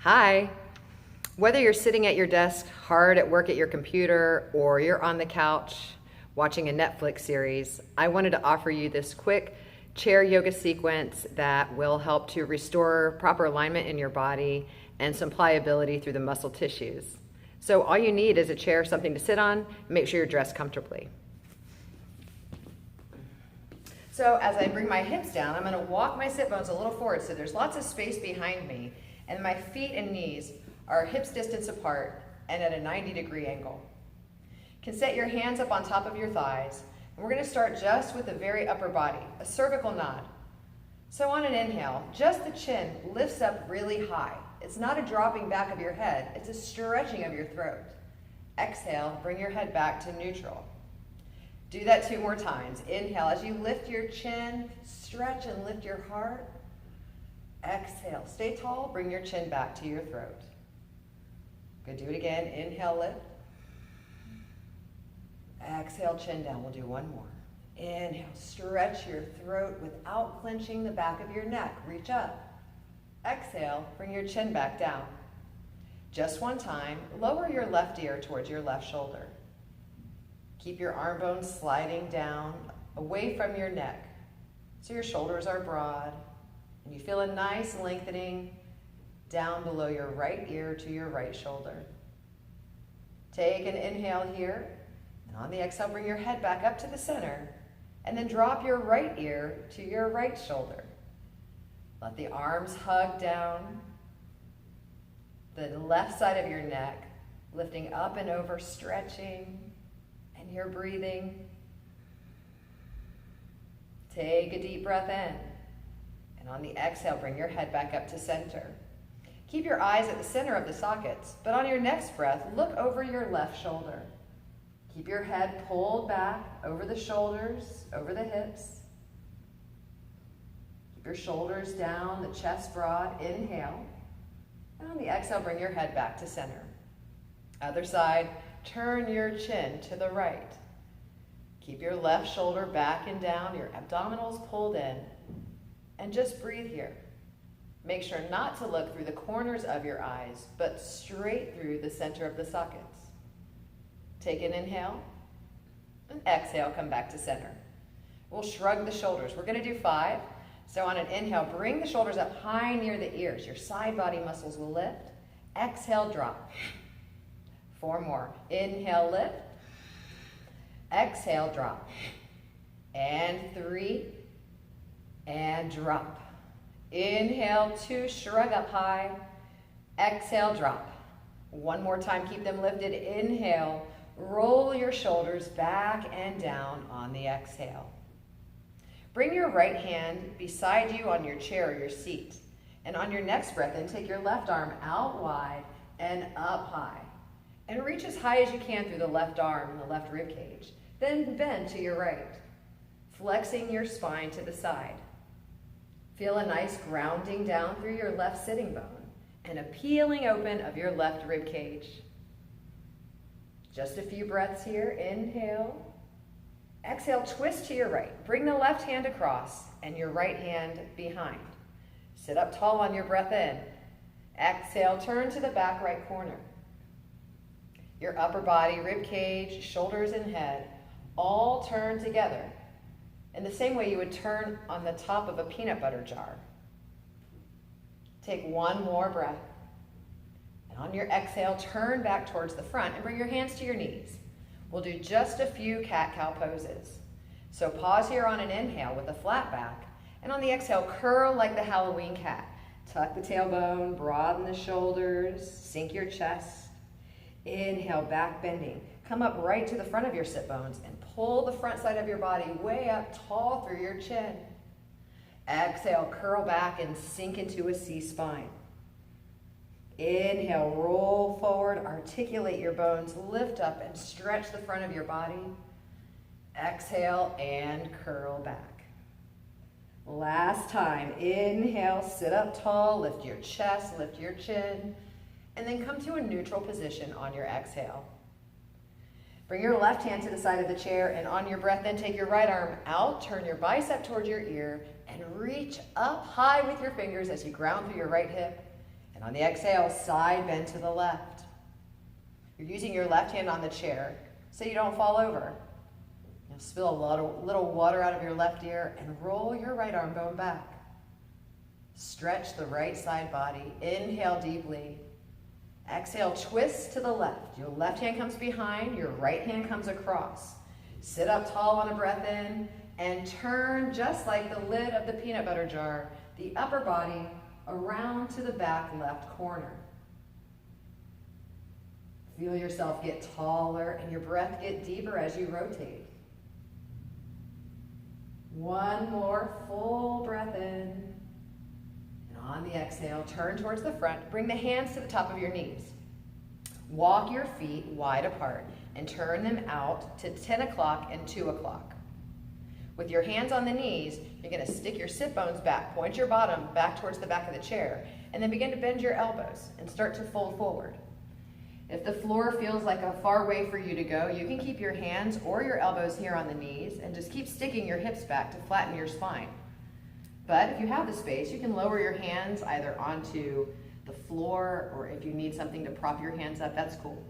Hi. Whether you're sitting at your desk, hard at work at your computer, or you're on the couch watching a Netflix series, I wanted to offer you this quick chair yoga sequence that will help to restore proper alignment in your body and some pliability through the muscle tissues. So all you need is a chair, something to sit on, and make sure you're dressed comfortably. So as I bring my hips down, I'm going to walk my sit bones a little forward so there's lots of space behind me, and my feet and knees are hips distance apart and at a 90-degree angle. You can set your hands up on top of your thighs, and we're going to start just with the very upper body, a cervical nod. So on an inhale, just the chin lifts up really high. It's not a dropping back of your head, it's a stretching of your throat. Exhale, bring your head back to neutral. Do that 2 more times. Inhale, as you lift your chin, stretch and lift your heart. Exhale, stay tall, bring your chin back to your throat. Good, do it again. Inhale, lift. Exhale, chin down. We'll do 1 more. Inhale, stretch your throat without clenching the back of your neck. Reach up. Exhale, bring your chin back down. Just 1 time, lower your left ear towards your left shoulder. Keep your arm bones sliding down away from your neck so your shoulders are broad and you feel a nice lengthening down below your right ear to your right shoulder. Take an inhale here, and on the exhale, bring your head back up to the center, and then drop your right ear to your right shoulder. Let the arms hug down, the left side of your neck, lifting up and over, stretching, and you're breathing. Take a deep breath in, and on the exhale, bring your head back up to center. Keep your eyes at the center of the sockets, but on your next breath, look over your left shoulder. Keep your head pulled back over the shoulders, over the hips. Keep your shoulders down, the chest broad. Inhale. And on the exhale, bring your head back to center. Other side, turn your chin to the right. Keep your left shoulder back and down, your abdominals pulled in, and just breathe here. Make sure not to look through the corners of your eyes, but straight through the center of the sockets. Take an inhale, and exhale, come back to center. We'll shrug the shoulders. We're going to do 5. So on an inhale, bring the shoulders up high near the ears. Your side body muscles will lift. Exhale, drop. 4 more. Inhale, lift. Exhale, drop. And 3. And drop. Inhale, 2, shrug up high. Exhale, drop. 1 more time, keep them lifted. Inhale, roll your shoulders back and down on the exhale. Bring your right hand beside you on your chair or your seat. And on your next breath in, take your left arm out wide and up high. And reach as high as you can through the left arm and the left rib cage. Then bend to your right, flexing your spine to the side. Feel a nice grounding down through your left sitting bone and a peeling open of your left rib cage. Just a few breaths here. Inhale. Exhale, twist to your right. Bring the left hand across and your right hand behind. Sit up tall on your breath in. Exhale, turn to the back right corner. Your upper body, rib cage, shoulders and head all turn together in the same way you would turn on the top of a peanut butter jar. Take 1 more breath. And on your exhale, turn back towards the front and bring your hands to your knees. We'll do just a few cat-cow poses. So pause here on an inhale with a flat back, and on the exhale, curl like the Halloween cat. Tuck the tailbone, broaden the shoulders, sink your chest. Inhale, back bending. Come up right to the front of your sit bones and pull the front side of your body way up tall through your chin. Exhale, curl back and sink into a C-spine. Inhale, roll forward, articulate your bones, lift up and stretch the front of your body. Exhale and curl back. Last time, inhale, sit up tall, lift your chest, lift your chin, and then come to a neutral position on your exhale. Bring your left hand to the side of the chair, and on your breath, then take your right arm out, turn your bicep towards your ear, and reach up high with your fingers as you ground through your right hip. And And on the exhale, side bend to the left. You're using your left hand on the chair so you don't fall over. You'll spill a little water out of your left ear and roll your right arm bone back. Stretch the right side body. Inhale deeply. Exhale, twist to the left. Your left hand comes behind, your right hand comes across. Sit up tall on a breath in and turn just like the lid of the peanut butter jar, the upper body around to the back left corner. Feel yourself get taller and your breath get deeper as you rotate. One more full breath in. And on the exhale, turn towards the front. Bring the hands to the top of your knees. Walk your feet wide apart and turn them out to 10 o'clock and 2 o'clock. With your hands on the knees, you're going to stick your sit bones back, point your bottom back towards the back of the chair, and then begin to bend your elbows and start to fold forward. If the floor feels like a far way for you to go, you can keep your hands or your elbows here on the knees and just keep sticking your hips back to flatten your spine. But if you have the space, you can lower your hands either onto the floor, or if you need something to prop your hands up, that's cool.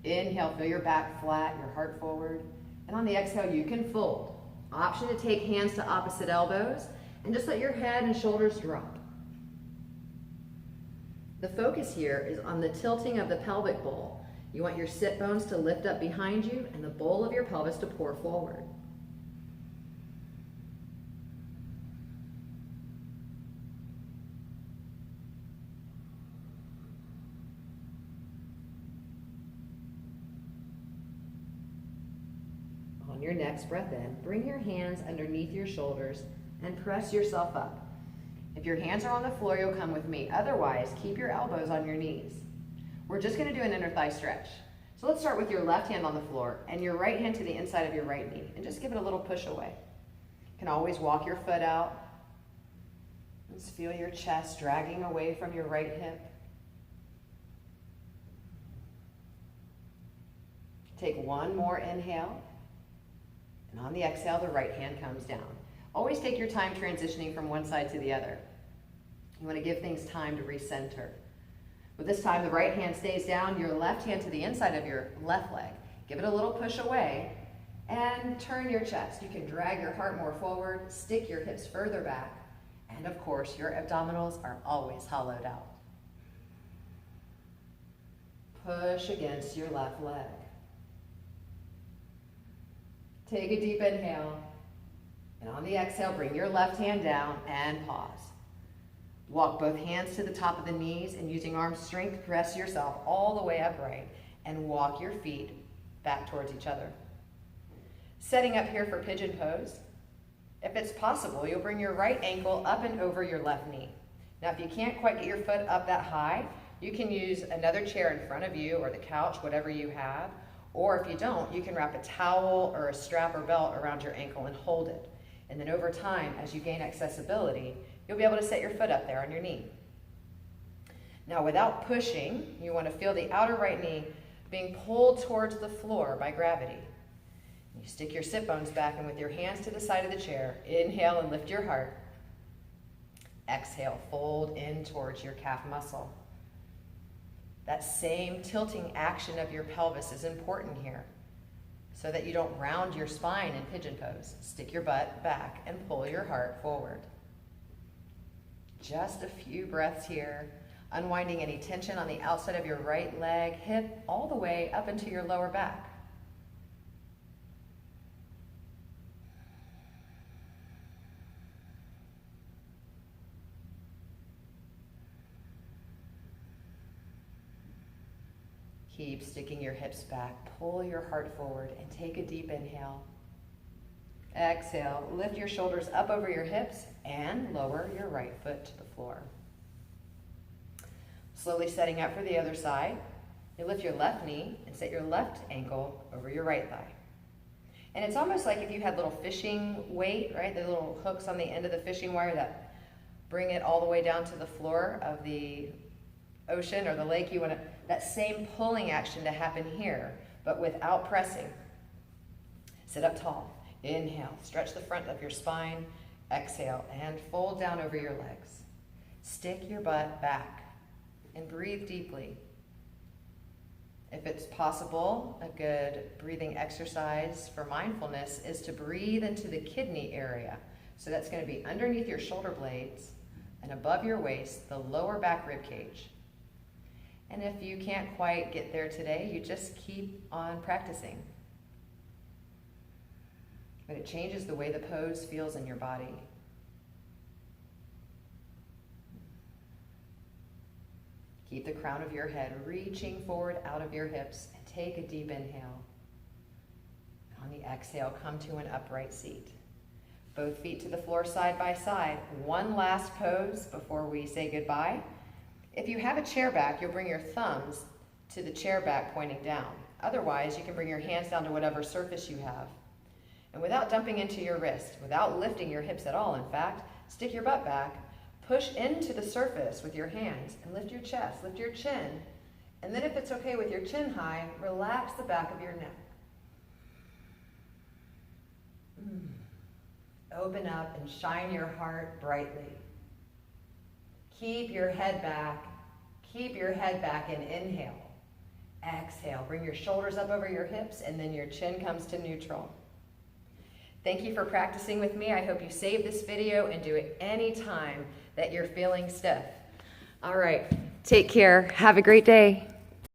Inhale, feel your back flat, your heart forward. And on the exhale, you can fold. Option to take hands to opposite elbows and just let your head and shoulders drop. The focus here is on the tilting of the pelvic bowl. You want your sit bones to lift up behind you and the bowl of your pelvis to pour forward. On your next breath in, bring your hands underneath your shoulders and press yourself up. If your hands are on the floor, you'll come with me. Otherwise, keep your elbows on your knees. We're just going to do an inner thigh stretch. So let's start with your left hand on the floor and your right hand to the inside of your right knee, and just give it a little push away. You can always walk your foot out. Just feel your chest dragging away from your right hip. Take one more inhale. And on the exhale, the right hand comes down. Always take your time transitioning from one side to the other. You want to give things time to recenter. With this time, the right hand stays down, your left hand to the inside of your left leg. Give it a little push away and turn your chest. You can drag your heart more forward, stick your hips further back, and of course, your abdominals are always hollowed out. Push against your left leg. Take a deep inhale. And on the exhale, bring your left hand down and pause. Walk both hands to the top of the knees and using arm strength, press yourself all the way upright and walk your feet back towards each other. Setting up here for pigeon pose. If it's possible, you'll bring your right ankle up and over your left knee. Now, if you can't quite get your foot up that high, you can use another chair in front of you or the couch, whatever you have. Or if you don't, you can wrap a towel or a strap or belt around your ankle and hold it. And then over time, as you gain accessibility, you'll be able to set your foot up there on your knee. Now, without pushing, you want to feel the outer right knee being pulled towards the floor by gravity. You stick your sit bones back, and with your hands to the side of the chair, inhale and lift your heart. Exhale, fold in towards your calf muscle. That same tilting action of your pelvis is important here, so that you don't round your spine in pigeon pose. Stick your butt back and pull your heart forward. Just a few breaths here, unwinding any tension on the outside of your right leg, hip, all the way up into your lower back. Keep sticking your hips back, pull your heart forward, and take a deep inhale. Exhale, lift your shoulders up over your hips and lower your right foot to the floor. Slowly setting up for the other side, you lift your left knee and set your left ankle over your right thigh. And it's almost like if you had little fishing weight, right? The little hooks on the end of the fishing wire that bring it all the way down to the floor of the ocean or the lake. You want that same pulling action to happen here, but without pressing. Sit up tall. Inhale, stretch the front of your spine. Exhale, and fold down over your legs. Stick your butt back. and breathe deeply. If it's possible, a good breathing exercise for mindfulness is to breathe into the kidney area. So that's going to be underneath your shoulder blades and above your waist, the lower back rib cage. And if you can't quite get there today, you just keep on practicing. But it changes the way the pose feels in your body. Keep the crown of your head reaching forward out of your hips and take a deep inhale. On the exhale, come to an upright seat. Both feet to the floor side by side. One last pose before we say goodbye. If you have a chair back, you'll bring your thumbs to the chair back pointing down. Otherwise, you can bring your hands down to whatever surface you have. And without dumping into your wrist, without lifting your hips at all, in fact, stick your butt back, push into the surface with your hands, and lift your chest, lift your chin. And then if it's okay with your chin high, relax the back of your neck. Open up and shine your heart brightly. Keep your head back. Keep your head back and inhale. Exhale. Bring your shoulders up over your hips and then your chin comes to neutral. Thank you for practicing with me. I hope you save this video and do it anytime that you're feeling stiff. All right. Take care. Have a great day.